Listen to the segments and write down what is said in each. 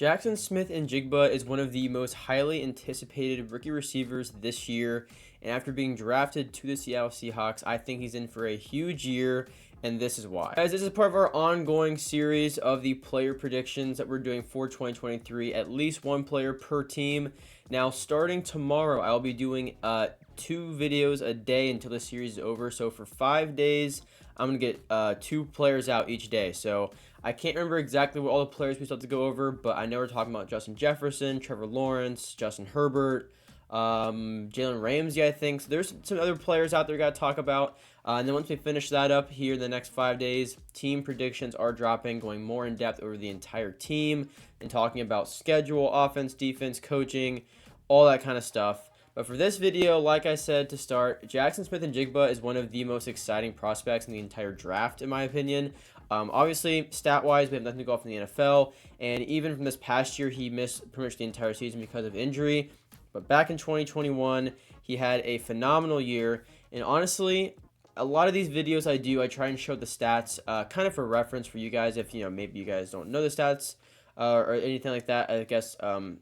Jaxon Smith-Njigba is one of the most highly anticipated rookie receivers this year, and after being drafted to the Seattle Seahawks, I think he's in for a huge year, and this is why. Guys, this is part of our ongoing series of the player predictions that we're doing for 2023, at least one player per team. Now, starting tomorrow, I'll be doing 2 videos a day until the series is over, so for 5 days, I'm going to get 2 players out each day. So I can't remember exactly what all the players we still have to go over, but I know we're talking about Justin Jefferson, Trevor Lawrence, Justin Herbert, Jalen Ramsey, I think. So there's some other players out there we got to talk about. And then once we finish that up here in the next 5 days, team predictions are dropping, going more in depth over the entire team and talking about schedule, offense, defense, coaching, all that kind of stuff. But for this video, like I said to start, Jaxon Smith-Njigba is one of the most exciting prospects in the entire draft, in my opinion. Obviously, stat-wise, we have nothing to go off in the NFL, and even from this past year, he missed pretty much the entire season because of injury. But back in 2021, he had a phenomenal year, and honestly, a lot of these videos I try and show the stats kind of for reference for you guys if, maybe you guys don't know the stats or anything like that, I guess,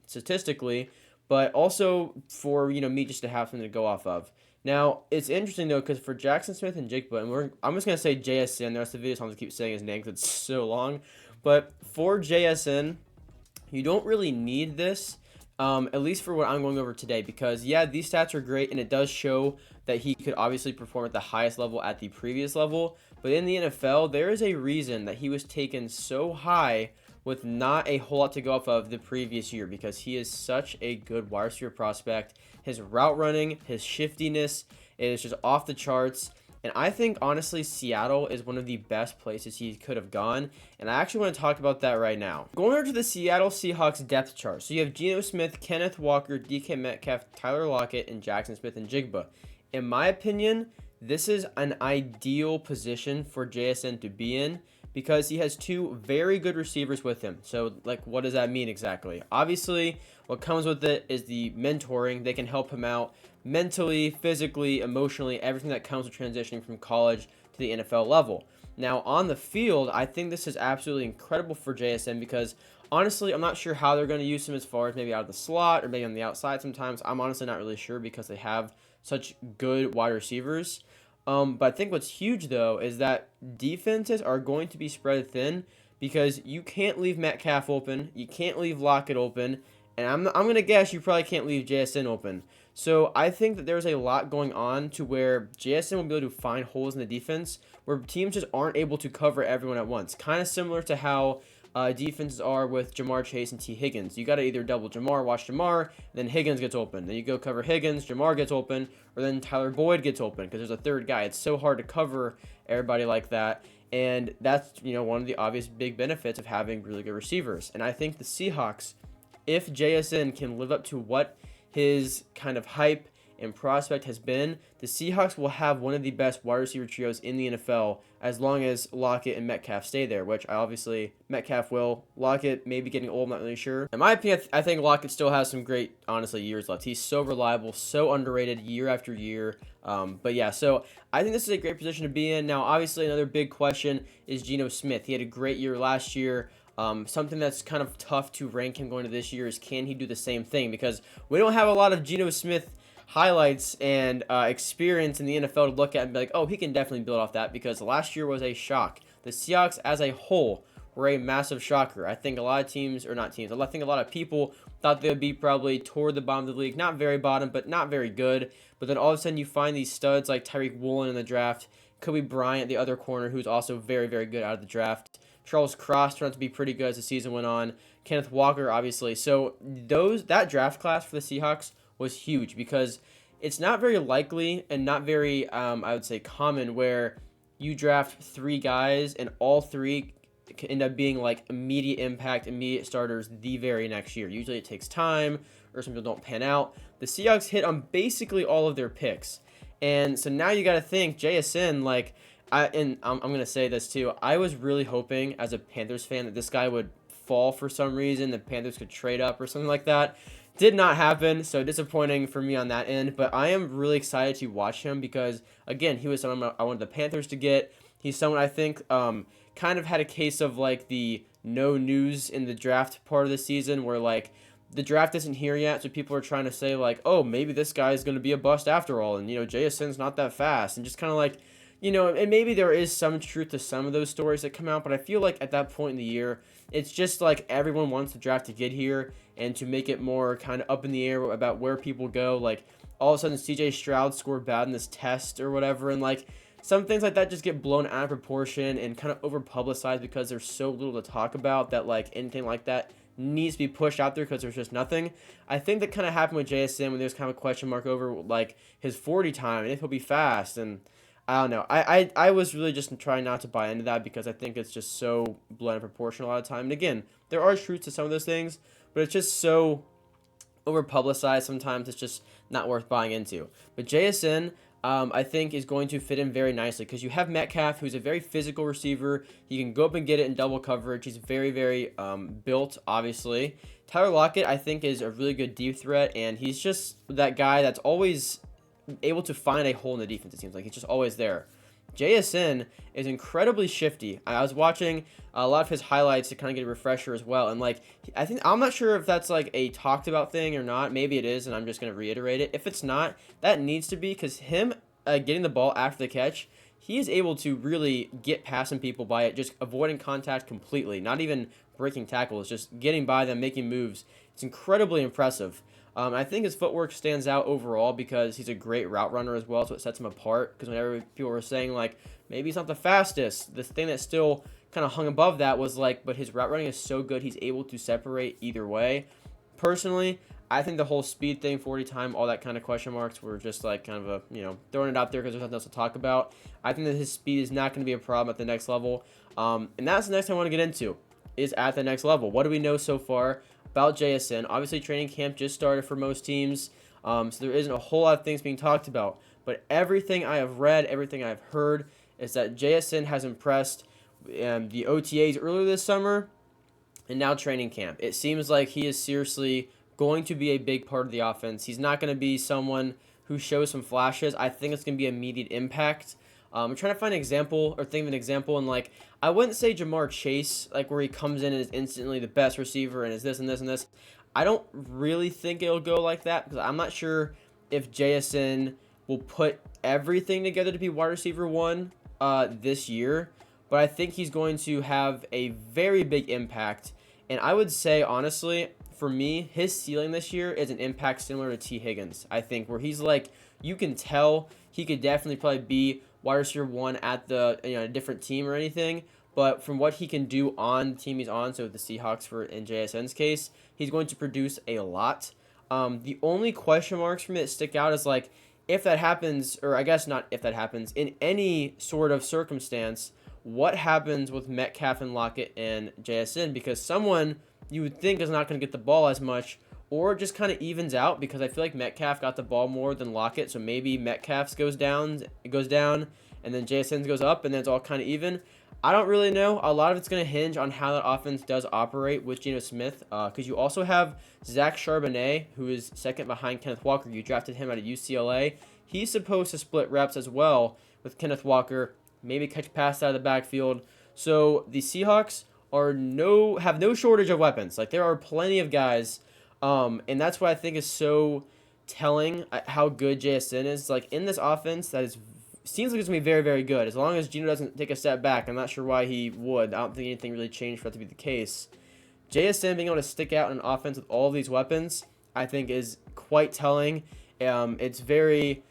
statistically, but also for, me just to have something to go off of. Now, it's interesting, though, because for Jaxon Smith-Njigba, and I'm just going to say JSN, the rest of the video, so I'm going to keep saying his name because it's so long, but for JSN, you don't really need this, at least for what I'm going over today, because, yeah, these stats are great, and it does show that he could obviously perform at the highest level at the previous level, but in the NFL, there is a reason that he was taken so high with not a whole lot to go off of the previous year, because he is such a good wide receiver prospect. His route running, his shiftiness is just off the charts. And I think, honestly, Seattle is one of the best places he could have gone. And I actually want to talk about that right now. Going over to the Seattle Seahawks depth chart. So you have Geno Smith, Kenneth Walker, DK Metcalf, Tyler Lockett, and Jaxon Smith-Njigba. In my opinion, this is an ideal position for JSN to be in, because he has 2 very good receivers with him. So, what does that mean exactly? Obviously, what comes with it is the mentoring. They can help him out mentally, physically, emotionally, everything that comes with transitioning from college to the NFL level. Now, on the field, I think this is absolutely incredible for JSN because, honestly, I'm not sure how they're going to use him as far as maybe out of the slot or maybe on the outside sometimes. I'm honestly not really sure because they have such good wide receivers. But I think what's huge, though, is that defenses are going to be spread thin because you can't leave Metcalf open, you can't leave Lockett open, and I'm going to guess you probably can't leave JSN open. So I think that there's a lot going on to where JSN will be able to find holes in the defense where teams just aren't able to cover everyone at once. Kind of similar to how defenses are with Jamar Chase and T. Higgins. You got to either double Jamar, watch Jamar, then Higgins gets open. Then you go cover Higgins, Jamar gets open, or then Tyler Boyd gets open because there's a third guy. It's so hard to cover everybody like that. And that's, one of the obvious big benefits of having really good receivers. And I think the Seahawks, if JSN can live up to what his kind of hype and prospect has been, the Seahawks will have one of the best wide receiver trios in the NFL as long as Lockett and Metcalf stay there, which obviously Metcalf will. Lockett may be getting old, I'm not really sure. In my opinion, I think Lockett still has some great, honestly, years left. He's so reliable, so underrated year after year. But yeah, so I think this is a great position to be in. Now, obviously, another big question is Geno Smith. He had a great year last year. Something that's kind of tough to rank him going to this year is, can he do the same thing? Because we don't have a lot of Geno Smith highlights and experience in the NFL to look at and be like, oh, he can definitely build off that, because last year was a shock. The Seahawks as a whole were a massive shocker. I think a lot of teams, or not teams, I think a lot of people thought they would be probably toward the bottom of the league. Not very bottom, but not very good. But then all of a sudden you find these studs like Tyreek Woolen in the draft, Kobe Bryant, the other corner, who's also very, very good out of the draft. Charles Cross turned out to be pretty good as the season went on. Kenneth Walker, obviously. So that draft class for the Seahawks was huge because it's not very likely and not very, I would say, common where you draft 3 guys and all 3 can end up being like immediate impact, immediate starters the very next year. Usually it takes time or some people don't pan out. The Seahawks hit on basically all of their picks. And so now you got to think JSN, I'm going to say this too. I was really hoping as a Panthers fan that this guy would fall for some reason, the Panthers could trade up or something like that. Did not happen, so disappointing for me on that end. But I am really excited to watch him because, again, he was someone I wanted the Panthers to get. He's someone I think kind of had a case of like the no news in the draft part of the season, where like the draft isn't here yet, so people are trying to say like, oh, maybe this guy is going to be a bust after all, and Jason's not that fast, and just kind of like, and maybe there is some truth to some of those stories that come out, but I feel like at that point in the year, it's just like everyone wants the draft to get here and to make it more kind of up in the air about where people go. Like all of a sudden, CJ Stroud scored bad in this test or whatever, and like some things like that just get blown out of proportion and kind of over publicized because there's so little to talk about that like anything like that needs to be pushed out there because there's just nothing. I think that kind of happened with JSN when there's kind of a question mark over like his 40 time and if he'll be fast, and I don't know. I was really just trying not to buy into that because I think it's just so blown out of proportion a lot of time. And again, there are truths to some of those things, but it's just so over publicized sometimes it's just not worth buying into. But JSN, I think, is going to fit in very nicely because you have Metcalf, who's a very physical receiver. He can go up and get it in double coverage. He's very, very built, obviously. Tyler Lockett, I think, is a really good deep threat, and he's just that guy that's always able to find a hole in the defense, it seems like. He's just always there. JSN is incredibly shifty. I was watching a lot of his highlights to kind of get a refresher as well, and like I'm not sure if that's like a talked about thing or not. Maybe it is, and I'm just going to reiterate it. If it's not, that needs to be, because him getting the ball after the catch, he is able to really get past some people by it, just avoiding contact completely, not even breaking tackles, just getting by them, making moves. It's incredibly impressive. I think his footwork stands out overall because he's a great route runner as well, so it sets him apart. Because whenever people were saying, like, maybe he's not the fastest, the thing that still kind of hung above that was, like, but his route running is so good, he's able to separate either way. Personally, I think the whole speed thing, 40 time, all that kind of question marks were just, like, kind of a, throwing it out there because there's nothing else to talk about. I think that his speed is not going to be a problem at the next level. And that's the next thing I want to get into, is at the next level. What do we know so far about JSN? Obviously, training camp just started for most teams, so there isn't a whole lot of things being talked about. But everything I have read, everything I've heard, is that JSN has impressed the OTAs earlier this summer and now training camp. It seems like he is seriously going to be a big part of the offense. He's not going to be someone who shows some flashes. I think it's going to be immediate impact. I'm trying to find an example or think of an example, and like I wouldn't say Jamar Chase, like where he comes in and is instantly the best receiver and is this and this and this. I don't really think it'll go like that because I'm not sure if JSN will put everything together to be wide receiver one this year, but I think he's going to have a very big impact. And I would say honestly, for me, his ceiling this year is an impact similar to T. Higgins. I think where he's like, you can tell he could definitely probably be wide receiver one at the a different team or anything, but from what he can do on the team he's on, so the Seahawks for in JSN's case, he's going to produce a lot. The only question marks for me that stick out is like if that happens, or I guess not if that happens, in any sort of circumstance, what happens with Metcalf and Lockett and JSN? Because someone you would think is not going to get the ball as much, or it just kind of evens out because I feel like Metcalf got the ball more than Lockett, so maybe Metcalf's goes down, and then JSN's goes up, and then it's all kind of even. I don't really know. A lot of it's going to hinge on how that offense does operate with Geno Smith, because you also have Zach Charbonnet, who is second behind Kenneth Walker. You drafted him out of UCLA. He's supposed to split reps as well with Kenneth Walker, maybe catch a pass out of the backfield. So the Seahawks have no shortage of weapons. Like there are plenty of guys. And that's what I think is so telling how good JSN is. Like in this offense, seems like it's gonna be very, very good. As long as Geno doesn't take a step back, I'm not sure why he would. I don't think anything really changed for that to be the case. JSN being able to stick out in an offense with all of these weapons, I think, is quite telling. It's very,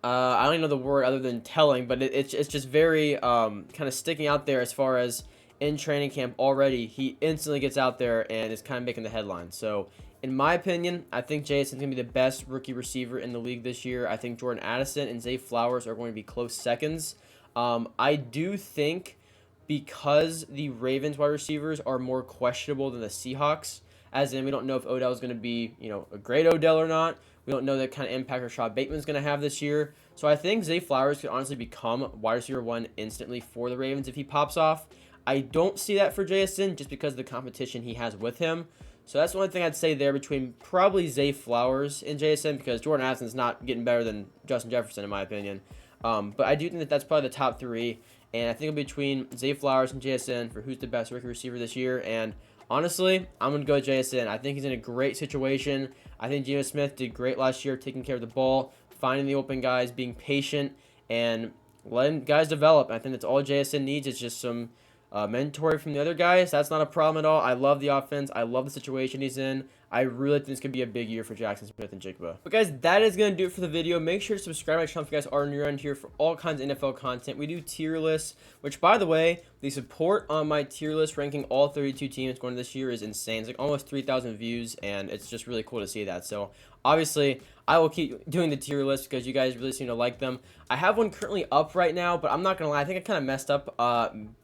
I don't even know the word other than telling, but it's just very kind of sticking out there as far as. In training camp already, he instantly gets out there and is kind of making the headlines. So, in my opinion, I think Jason's going to be the best rookie receiver in the league this year. I think Jordan Addison and Zay Flowers are going to be close seconds. I do think because the Ravens wide receivers are more questionable than the Seahawks, as in we don't know if Odell is going to be, a great Odell or not. We don't know the kind of impact Rashad Bateman's going to have this year. So I think Zay Flowers could honestly become wide receiver one instantly for the Ravens if he pops off. I don't see that for JSN just because of the competition he has with him. So that's one thing I'd say there between probably Zay Flowers and JSN, because Jordan Addison's not getting better than Justin Jefferson in my opinion. But I do think that that's probably the top three. And I think it'll be between Zay Flowers and JSN for who's the best rookie receiver this year. And honestly, I'm going to go with JSN. I think he's in a great situation. I think Geno Smith did great last year taking care of the ball, finding the open guys, being patient, and letting guys develop. I think that's all JSN needs is just some mentoring from the other guys. That's not a problem at all. I love the offense. I love the situation he's in. I really think this could be a big year for Jaxon Smith-Njigba. But guys, that is going to do it for the video. Make sure to subscribe to my channel if you guys are new around here for all kinds of NFL content. We do tier lists, which by the way, the support on my tier list ranking all 32 teams going this year is insane. It's like almost 3,000 views, and it's just really cool to see that. So obviously, I will keep doing the tier list because you guys really seem to like them. I have one currently up right now, but I'm not going to lie. I think I kind of messed up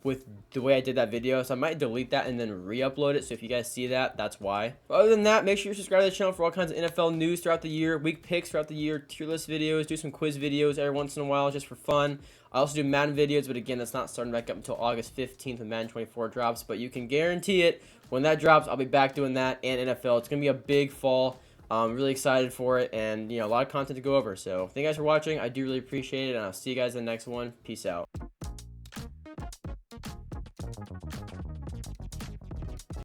with the way I did that video, so I might delete that and then re-upload it. So if you guys see that, that's why. But other than that, make sure you subscribe to the channel for all kinds of NFL news throughout the year, week picks throughout the year, tier list videos, do some quiz videos every once in a while just for fun. I also do Madden videos, but again, that's not starting back up until August 15th when Madden 24 drops, but you can guarantee it. When that drops, I'll be back doing that and NFL. It's going to be a big fall. I'm really excited for it, and, a lot of content to go over. So thank you guys for watching. I do really appreciate it, and I'll see you guys in the next one. Peace out.